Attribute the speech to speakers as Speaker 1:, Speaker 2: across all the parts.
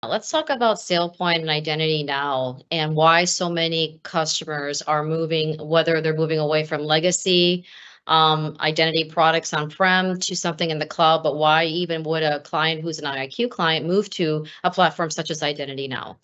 Speaker 1: Let's talk about SailPoint and identity now and why so many customers are moving, whether they're moving away from legacy identity products on-prem to something in the cloud, but why even would a client who's an IIQ client move to a platform such as Identity Now?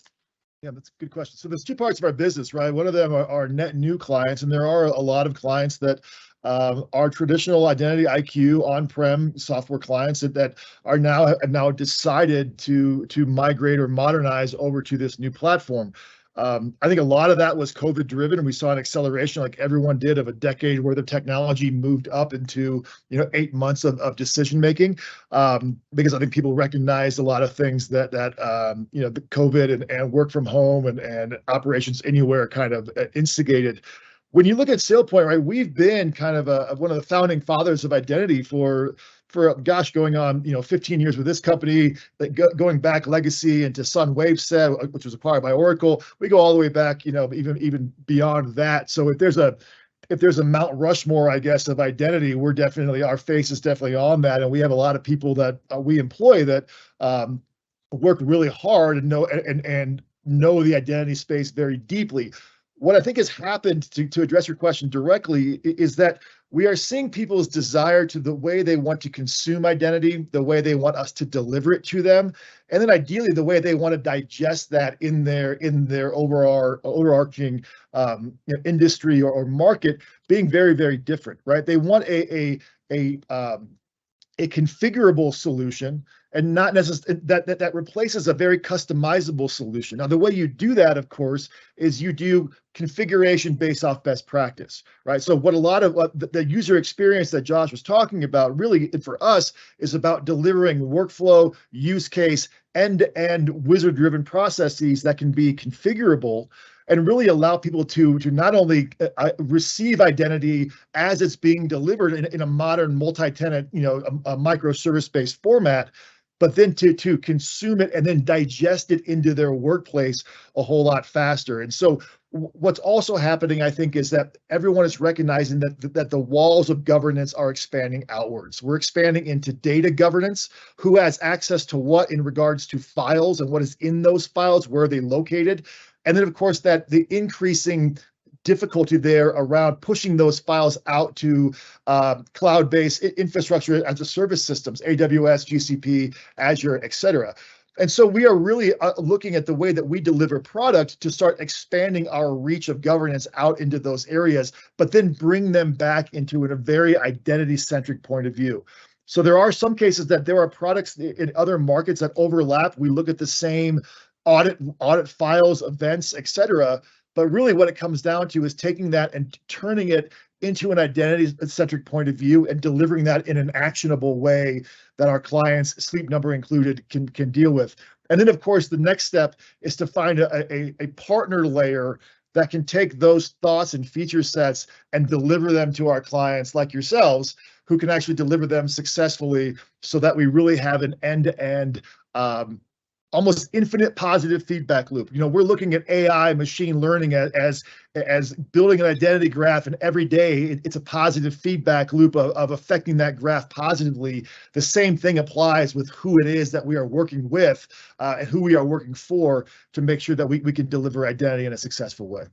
Speaker 2: Yeah, that's a good question. So there's two parts of our business, right? One of them are net new clients, and there are a lot of clients that are traditional identity IQ on-prem software clients that are now have now decided to migrate or modernize over to this new platform. I think a lot of that was COVID driven, and we saw an acceleration, like everyone did, of a decade where the technology moved up into 8 months of decision making, because I think people recognized a lot of things that the COVID and work from home and operations anywhere kind of instigated. When you look at SailPoint, right, we've been kind of one of the founding fathers of identity for gosh, going on 15 years with this company, going back legacy into Sun Waveset, which was acquired by Oracle. We go all the way back, even beyond that. So if there's a Mount Rushmore, I guess, of identity, our face is definitely on that, and we have a lot of people that we employ that work really hard and know the identity space very deeply. What I think has happened, to address your question directly, is that we are seeing people's desire to the way they want to consume identity, the way they want us to deliver it to them, and then ideally the way they want to digest that in their overarching industry or market being very, very different, right? They want a configurable solution, and not necessarily that replaces a very customizable solution. Now, the way you do that, of course, is you do configuration based off best practice, right? So what a lot of the user experience that Josh was talking about really for us is about delivering workflow, use case, end-to-end wizard-driven processes that can be configurable and really allow people to not only receive identity as it's being delivered in a modern multi-tenant, a microservice-based format, but then to consume it and then digest it into their workplace a whole lot faster. And so what's also happening, I think, is that everyone is recognizing that the walls of governance are expanding outwards. We're expanding into data governance, who has access to what in regards to files and what is in those files, where are they located? And then, of course, that the increasing difficulty there around pushing those files out to cloud-based infrastructure as a service systems, AWS, GCP, Azure, et cetera. And so we are really looking at the way that we deliver product to start expanding our reach of governance out into those areas, but then bring them back into a very identity-centric point of view. So there are some cases that there are products in other markets that overlap. We look at the same audit files, events, et cetera. But really what it comes down to is taking that and turning it into an identity-centric point of view and delivering that in an actionable way that our clients, Sleep Number included, can deal with. And then, of course, the next step is to find a partner layer that can take those thoughts and feature sets and deliver them to our clients like yourselves, who can actually deliver them successfully so that we really have an end-to-end almost infinite positive feedback loop. We're looking at AI, machine learning as building an identity graph, and every day it's a positive feedback loop of affecting that graph positively. The same thing applies with who it is that we are working with and who we are working for to make sure that we can deliver identity in a successful way.